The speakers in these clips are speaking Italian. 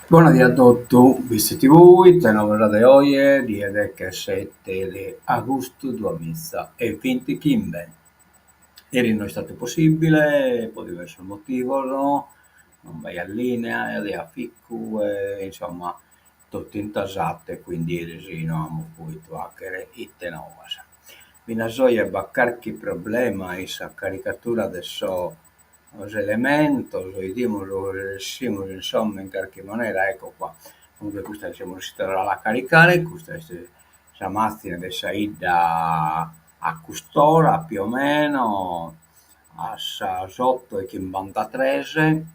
Buonasera a tutti, visti voi, tenore oggi, dia 17 di agosto 2025. Ieri non è stato possibile per diversi motivi, no? Non vai in linea, di afficco, insomma, tutto intasato, quindi ieri sì, non abbiamo potuto hackere i tenovas. Binasoia qualche problema, esa caricatura adesso los elementos, vediamo, lo riuscimos insomma in qualche maniera, ecco qua. Comunque questa siamo riusciti a caricare, questa è la macchina di saida a quest'ora più o meno, a 8 e 53,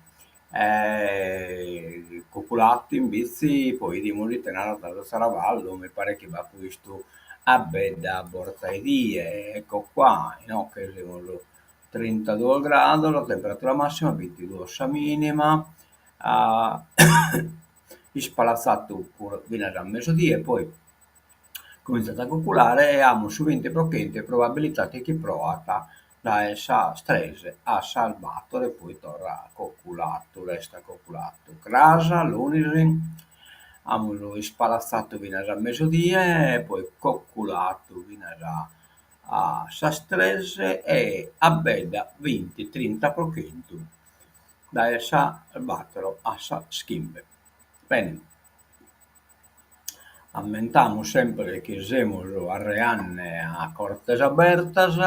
cocolato in bici, poi di tenere da Saravallo, mi pare che va questo a bella Bortaidie, ecco qua, no, che siamo 32 gradi, la temperatura massima 22 la minima, ah, spalazzato fino a mezzodia e poi cominciato a calcolare e abbiamo sovente prochente probabilità che chi provata da essa stress ha salvato e poi torna calcolato, resta calcolato. Crasa, l'unisi, abbiamo spalazzato fino a mezzodia e poi calcolato fino a sa stress e a bella 20-30 prochento da essa battere a sa schimbe. Bene. Ammentamos sempre che semos arreanne a Cortes Abertas,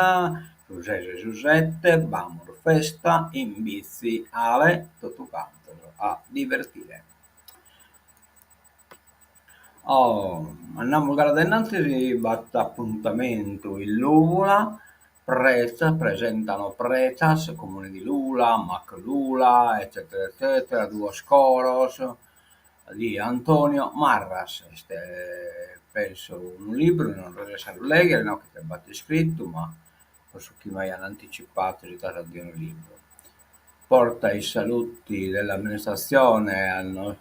Susès e Susette, vamos festa in bici ale tutto canto a divertire. Oh, andiamo gara innanzi, batte appuntamento in Lula, Preza, presentano Prezas, comune di Lula, Mac Lula, eccetera, eccetera, due scoros di Antonio Marras. Penso un libro, non riesco a leggere, no, che è scritto, ma forse chi mi hanno anticipato è stato di un libro. Porta i saluti dell'amministrazione al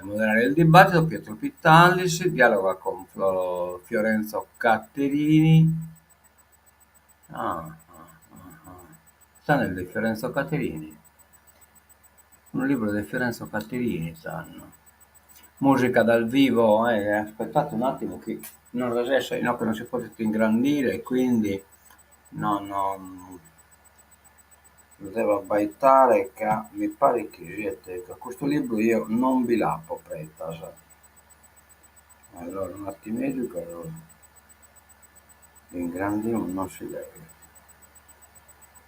moderare il dibattito Pietro Pittalis, dialoga con Fiorenzo Caterini. Sta nel di Fiorenzo Caterini. Un libro di Fiorenzo Caterini stanno. Musica dal vivo, aspettate un attimo che non riesce, no, che non si può ingrandire, quindi non lo devo abbaitare che mi pare che siete, questo libro io non vi l'appo pretas. Allora un attimino che lo ingrandino non si legge.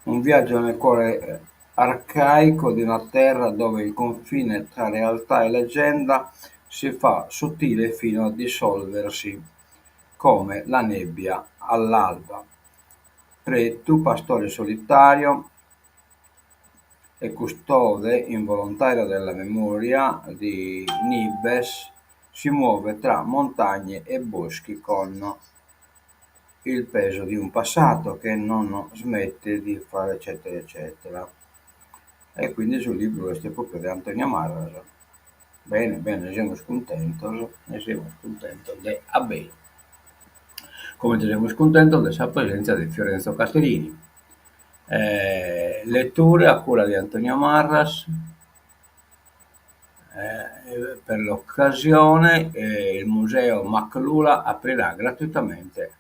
Un viaggio nel cuore arcaico di una terra dove il confine tra realtà e leggenda si fa sottile fino a dissolversi come la nebbia all'alba. Tu, pastore solitario e custode involontario della memoria di Nibes, si muove tra montagne e boschi con il peso di un passato che non smette di fare eccetera eccetera. E quindi sul libro questo è proprio di Antonio Marras. Bene, bene, siamo scontentos, ne siamo scontentos di bene. Come siamo scontentos della presenza di Fiorenzo Caterini. Letture a cura di Antonio Marras. Per l'occasione il museo Maclula aprirà gratuitamente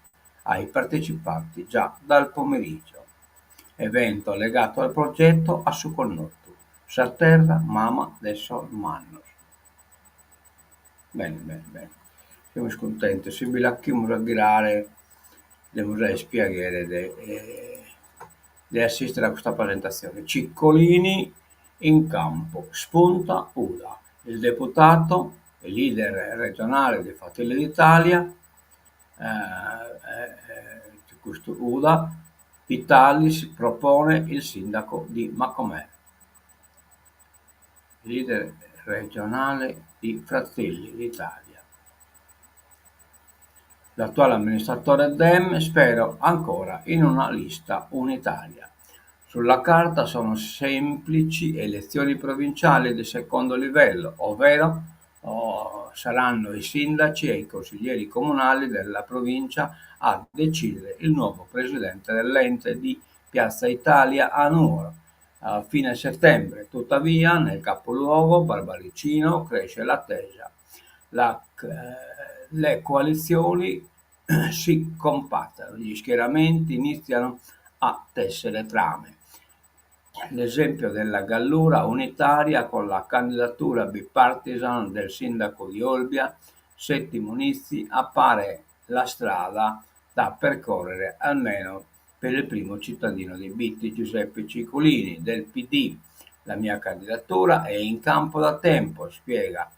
ai partecipanti già dal pomeriggio. Evento legato al progetto a su connotto. Sarterra, Mama del Sol Mannos. Bene, bene, bene. Siamo contenti. Se vi lasciamo a girare, le musei spiegare di assistere a questa presentazione. Ciccolini in campo, spunta Uda, il deputato e leader regionale di Fratelli d'Italia, questo Uda, Vitalis propone il sindaco di Macomer, leader regionale di Fratelli d'Italia. L'attuale amministratore Dem spera ancora in una lista unitaria. Sulla carta sono semplici elezioni provinciali di secondo livello, ovvero saranno i sindaci e i consiglieri comunali della provincia a decidere il nuovo presidente dell'ente di Piazza Italia a Nuoro. A fine settembre, tuttavia, nel capoluogo Barbaricino cresce l'attesa. Le coalizioni si compattano, gli schieramenti iniziano a tessere trame. L'esempio della Gallura unitaria con la candidatura bipartisan del sindaco di Olbia, Settimo Nizzi, appare la strada da percorrere almeno per il primo cittadino di Bitti, Giuseppe Ciccolini, del PD. La mia candidatura è in campo da tempo, spiega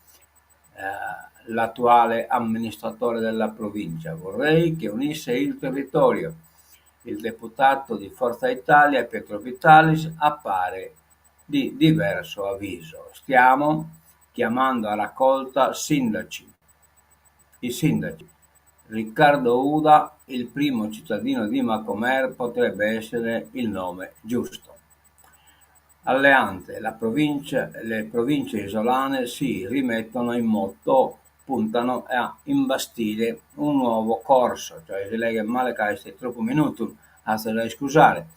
l'attuale amministratore della provincia. Vorrei che unisse il territorio. Il deputato di Forza Italia, Pietro Vitalis, appare di diverso avviso. Stiamo chiamando a raccolta i sindaci. Riccardo Uda, il primo cittadino di Macomer, potrebbe essere il nome giusto. Alleanze, le province isolane si rimettono in moto, puntano a imbastire un nuovo corso, cioè se lei è male che troppo minuto, da scusare.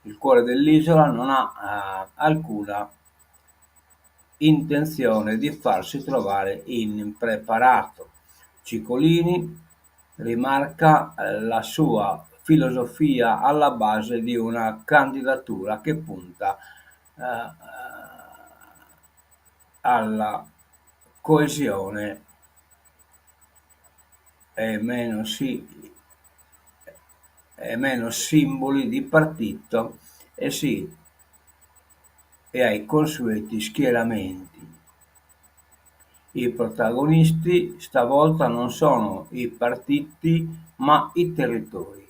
Il cuore dell'isola non ha alcuna intenzione di farsi trovare impreparato. Ciccolini rimarca la sua filosofia alla base di una candidatura che punta alla coesione e meno simboli di partito e ai consueti schieramenti. I protagonisti stavolta non sono i partiti ma i territori,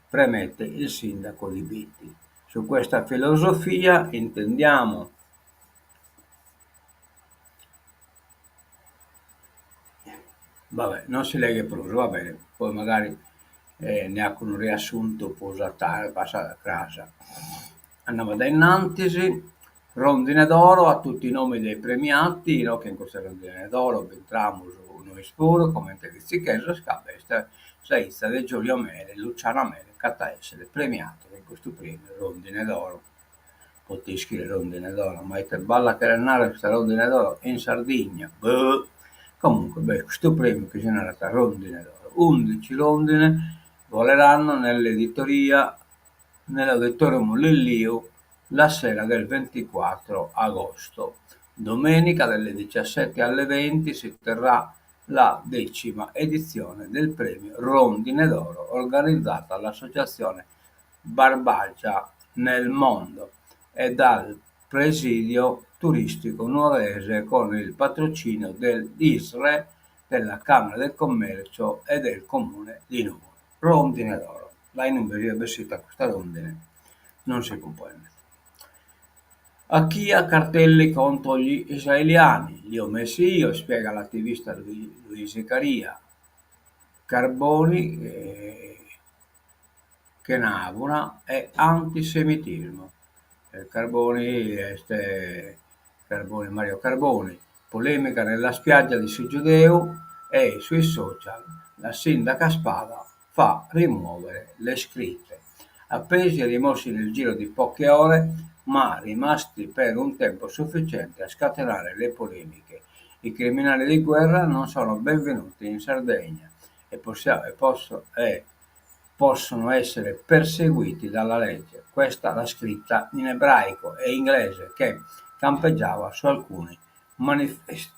premette il sindaco di Bitti. Su questa filosofia intendiamo non si legge prosa, va bene, poi magari neanche un riassunto può usare, passa a casa. Andiamo da innanzi, rondine d'oro a tutti i nomi dei premiati, no, che in questa rondine d'oro entriamo noi spuro, come Rizzicheso, Scabesta, Saizza De Giulio Mele, Luciana Mele, Catta essere premiato in questo premio rondine d'oro. Potete scrivere rondine d'oro, ma è balla che renare questa rondine d'oro in Sardegna. Comunque, questo premio che genera la rondine d'oro, 11 rondine voleranno nell'auditorium Lillio la sera del 24 agosto. Domenica dalle 17 alle 20 si terrà la 10ª edizione del premio Rondine d'Oro organizzata dall'associazione Barbagia nel Mondo e dal presidio turistico nuorese con il patrocinio dell'ISRE, della Camera del Commercio e del Comune di Nuoro. Rondine d'oro. Lei non verrebbe vestita questa rondine, non si comprende. A chi ha cartelli contro gli israeliani? Li ho messi io, spiega l'attivista Luigi Caria. Carboni che navuna è antisemitismo. Mario Carboni, polemica nella spiaggia di Sugiudeo e sui social la sindaca Spada fa rimuovere le scritte. Appesi e rimossi nel giro di poche ore, ma rimasti per un tempo sufficiente a scatenare le polemiche. I criminali di guerra non sono benvenuti in Sardegna e possono essere perseguiti dalla legge. Questa la scritta in ebraico e inglese che campeggiava su alcuni manifesti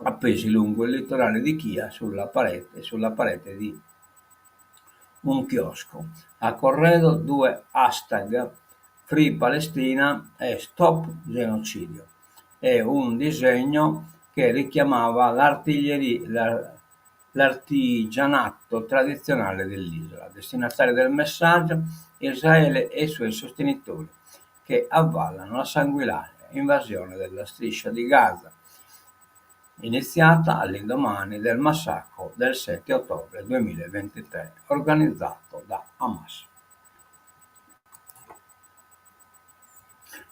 appesi lungo il litorale di Chia sulla parete di un chiosco. A corredo 2 hashtag Free Palestina e Stop Genocidio e un disegno che richiamava l'artigianato tradizionale dell'isola. Destinatario del messaggio, Israele e i suoi sostenitori, che avvallano la sanguinaria invasione della striscia di Gaza, iniziata all'indomani del massacro del 7 ottobre 2023 organizzato da Hamas.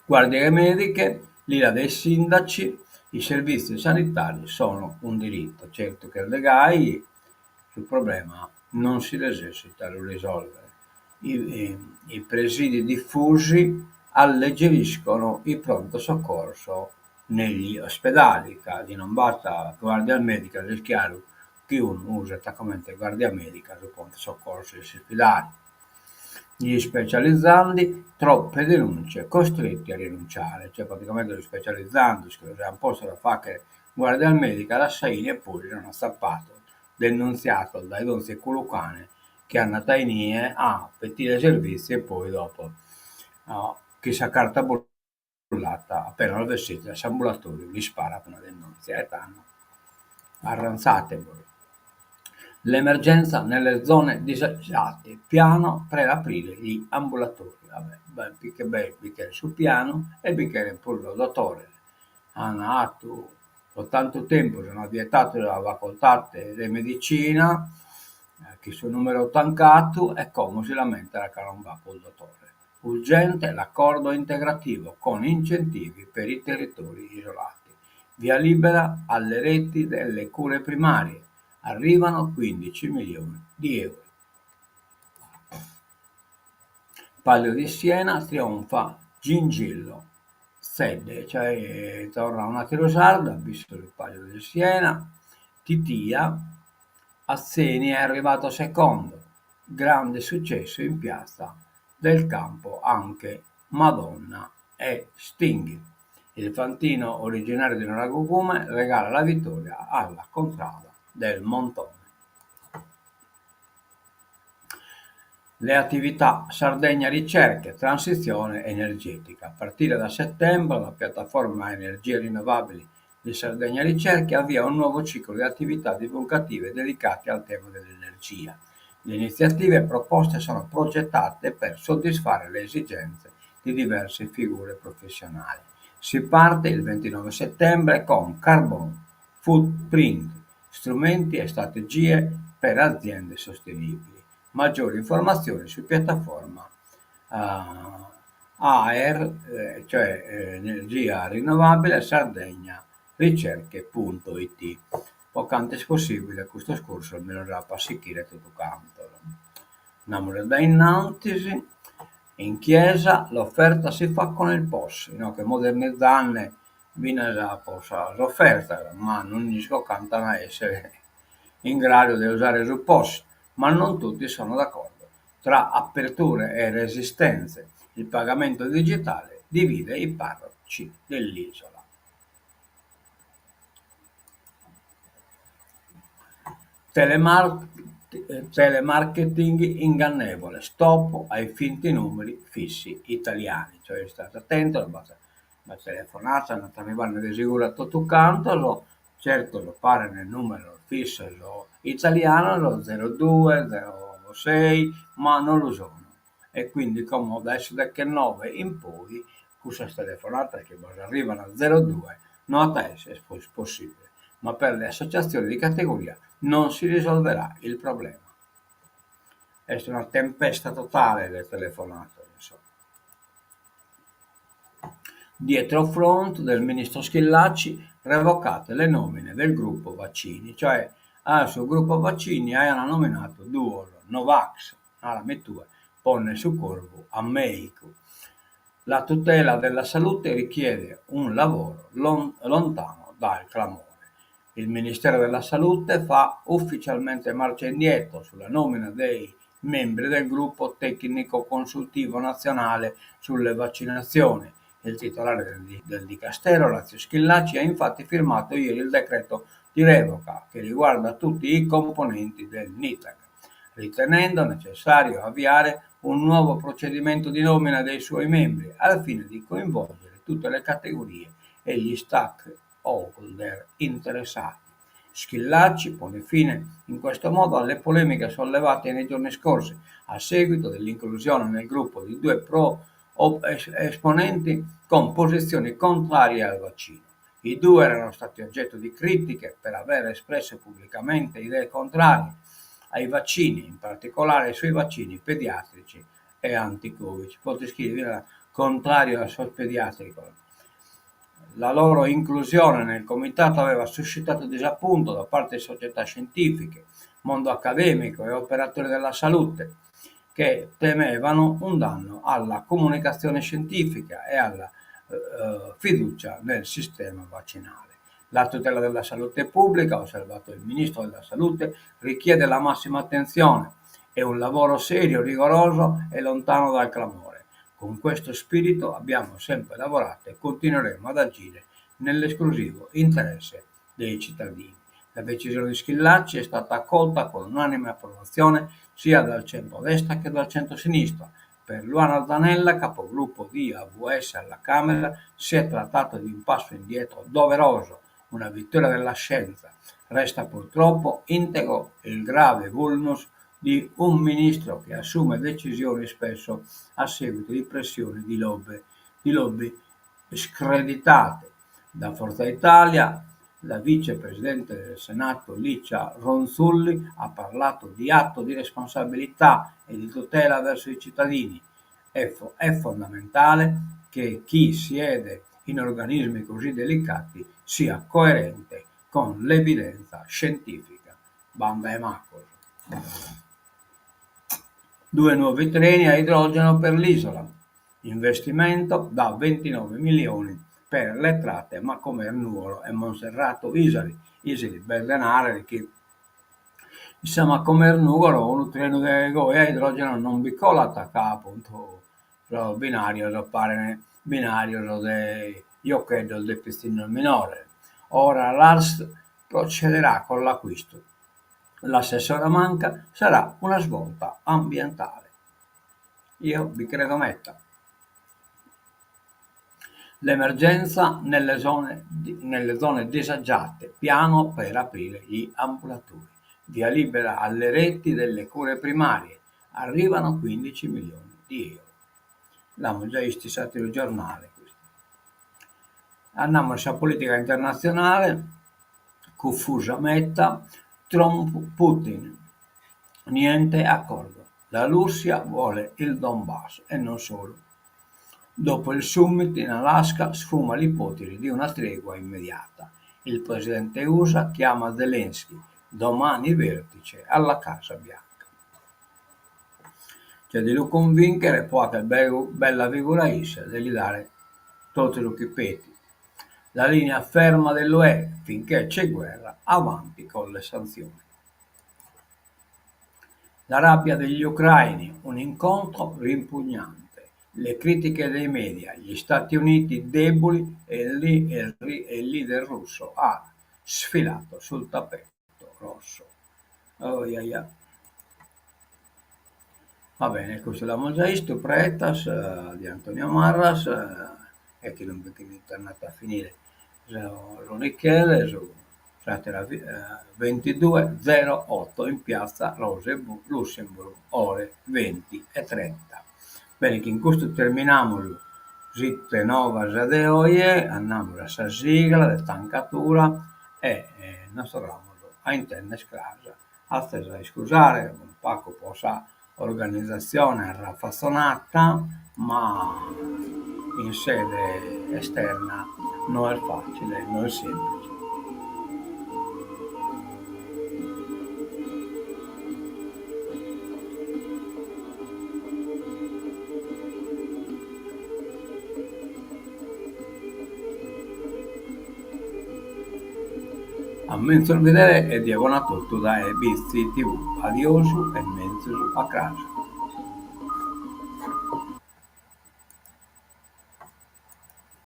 Guardie mediche, l'ira dei sindaci, i servizi sanitari sono un diritto. Certo che Erdogan sul problema non si necessita di risolvere. I presidi diffusi alleggeriscono il pronto soccorso negli ospedali, quindi non basta guardia medica, è chiaro che uno usa attaccamente guardia medica sul pronto soccorso negli ospedali. Gli specializzandi, troppe denunce, costretti a rinunciare, cioè praticamente gli specializzandi, che c'è un posto da fare che guardia medica, la Saini eppure non ha sappato, denunziato dai donzi culucane che hanno tainie a pettire servizi e poi dopo no, chissà carta bollata appena lo vestite all'ambulatorio gli spara per una denunzia e tanno arranzate voi. L'emergenza nelle zone disagiate, piano per aprire gli ambulatori. Vabbè, bicchiere sul piano e bicchiere pure il dottore. Hanno atto per tanto tempo, sono vietato la facoltà di medicina, che sul numero tancato e come si lamenta che non va col dottore. Urgente l'accordo integrativo con incentivi per i territori isolati. Via libera alle reti delle cure primarie. Arrivano 15 milioni di euro. Palio di Siena trionfa Gingillo, sede, cioè torna una tirosarda, visto il Palio di Siena, Titia, Azzeni è arrivato secondo, grande successo in piazza del campo anche Madonna e Stinghi. Il fantino originario di Noragugume regala la vittoria alla contrada del Montone. Le attività Sardegna Ricerche Transizione Energetica. A partire da settembre la piattaforma Energie Rinnovabili di Sardegna Ricerche avvia un nuovo ciclo di attività divulgative dedicate al tema dell'energia. Le iniziative proposte sono progettate per soddisfare le esigenze di diverse figure professionali. Si parte il 29 settembre con Carbon Footprint, strumenti e strategie per aziende sostenibili. Maggiori informazioni su piattaforma AR, cioè Energia Rinnovabile Sardegna Ricerche.it. Poco possibile questo scorso almeno la passichire tutto canto. Namore da innantisi, in chiesa l'offerta si fa con il POS, no? Che modernizzarne viene la posa l'offerta, ma non riesco cantano a essere in grado di usare il POS, ma non tutti sono d'accordo. Tra aperture e resistenze, il pagamento digitale divide i parroci dell'isola. Telemarketing ingannevole, stop ai finti numeri fissi italiani, cioè state attento, la telefonata non ti arrivano di sicuro a tutto canto, certo lo pare nel numero fisso italiano, lo 02, 06, ma non lo sono. E quindi come adesso da che 9 in poi, questa telefonata che arrivano a 02, non adesso è possibile, ma per le associazioni di categoria non si risolverà il problema. È una tempesta totale le telefonate. Insomma. Dietro front del ministro Schillaci revocate le nomine del gruppo vaccini, cioè sul gruppo vaccini hanno nominato due Novax alla mettua, pone su corvo a Meico. La tutela della salute richiede un lavoro lontano dal clamore. Il Ministero della Salute fa ufficialmente marcia indietro sulla nomina dei membri del gruppo tecnico consultivo nazionale sulle vaccinazioni. Il titolare del Dicastero, Orazio Schillaci, ha infatti firmato ieri il decreto di revoca che riguarda tutti i componenti del NITAC. ritenendo necessario avviare un nuovo procedimento di nomina dei suoi membri al fine di coinvolgere tutte le categorie e gli stakeholder interessati. Schillaci pone fine in questo modo alle polemiche sollevate nei giorni scorsi a seguito dell'inclusione nel gruppo di due esponenti con posizioni contrarie al vaccino. I due erano stati oggetto di critiche per aver espresso pubblicamente idee contrarie ai vaccini, in particolare sui vaccini pediatrici e anti-Covid. Ci potete scrivere contrario al SOS pediatrico. La loro inclusione nel comitato aveva suscitato disappunto da parte di società scientifiche, mondo accademico e operatori della salute, che temevano un danno alla comunicazione scientifica e alla fiducia nel sistema vaccinale. La tutela della salute pubblica, ha osservato il Ministro della Salute, richiede la massima attenzione e un lavoro serio, rigoroso e lontano dal clamore. Con questo spirito abbiamo sempre lavorato e continueremo ad agire nell'esclusivo interesse dei cittadini. La decisione di Schillaci è stata accolta con unanime approvazione sia dal centro-destra che dal centro-sinistra. Per Luana Zanella, capogruppo di AVS alla Camera, si è trattato di un passo indietro doveroso, una vittoria della scienza. Resta purtroppo integro il grave vulnus di un ministro che assume decisioni spesso a seguito di pressioni di lobby screditate. Da Forza Italia, la vicepresidente del Senato Licia Ronzulli ha parlato di atto di responsabilità e di tutela verso i cittadini. È fondamentale che chi siede in organismi così delicati sia coerente con l'evidenza scientifica. Banda e Macos. 2 nuovi treni a idrogeno per l'isola. Investimento da 29 milioni per le tratte Macomer Nuoro e Monserrato Isili bel denaro che insomma come Nuoro un treno che a idrogeno non piccola attacca appunto il binario da pare binario de io credo del pistino minore. Ora l'ARS procederà con l'acquisto. L'assessore Manca sarà una svolta ambientale. Io vi credo metta. L'emergenza nelle zone disagiate, piano per aprire gli ambulatori. Via libera alle reti delle cure primarie. Arrivano 15 milioni di euro. L'hanno già visto il giornale. Andiamo alla politica internazionale. Confusa meta. Trump-Putin. Niente accordo. La Russia vuole il Donbass e non solo. Dopo il summit in Alaska sfuma l'ipotesi di una tregua immediata. Il presidente USA chiama Zelensky. Domani vertice alla Casa Bianca. C'è di lo convincere può che bella figura di dare tutti i ripeti. La linea ferma dell'UE finché c'è guerra, avanti con le sanzioni. La rabbia degli ucraini, un incontro rimpugnante. Le critiche dei media, gli Stati Uniti deboli e il leader russo ha sfilato sul tappeto rosso. Oh, Va bene, questo l'abbiamo già visto, Pretas di Antonio Marras, e che non è tornato a finire Ronichele su Fratera 22:08 in piazza Luxemburg, ore 20:30. Bene, che in questo terminiamo zitte nova de oie, andiamo a sa sigla di stancatura e non saremo a interne scrasa. Attesa di scusare, un poco possa organizzazione raffazzonata, ma in sede esterna non è facile, non è semplice. A mezzo vedere e diagonato da Bizzi TV. Adiosu e mezzo a casa.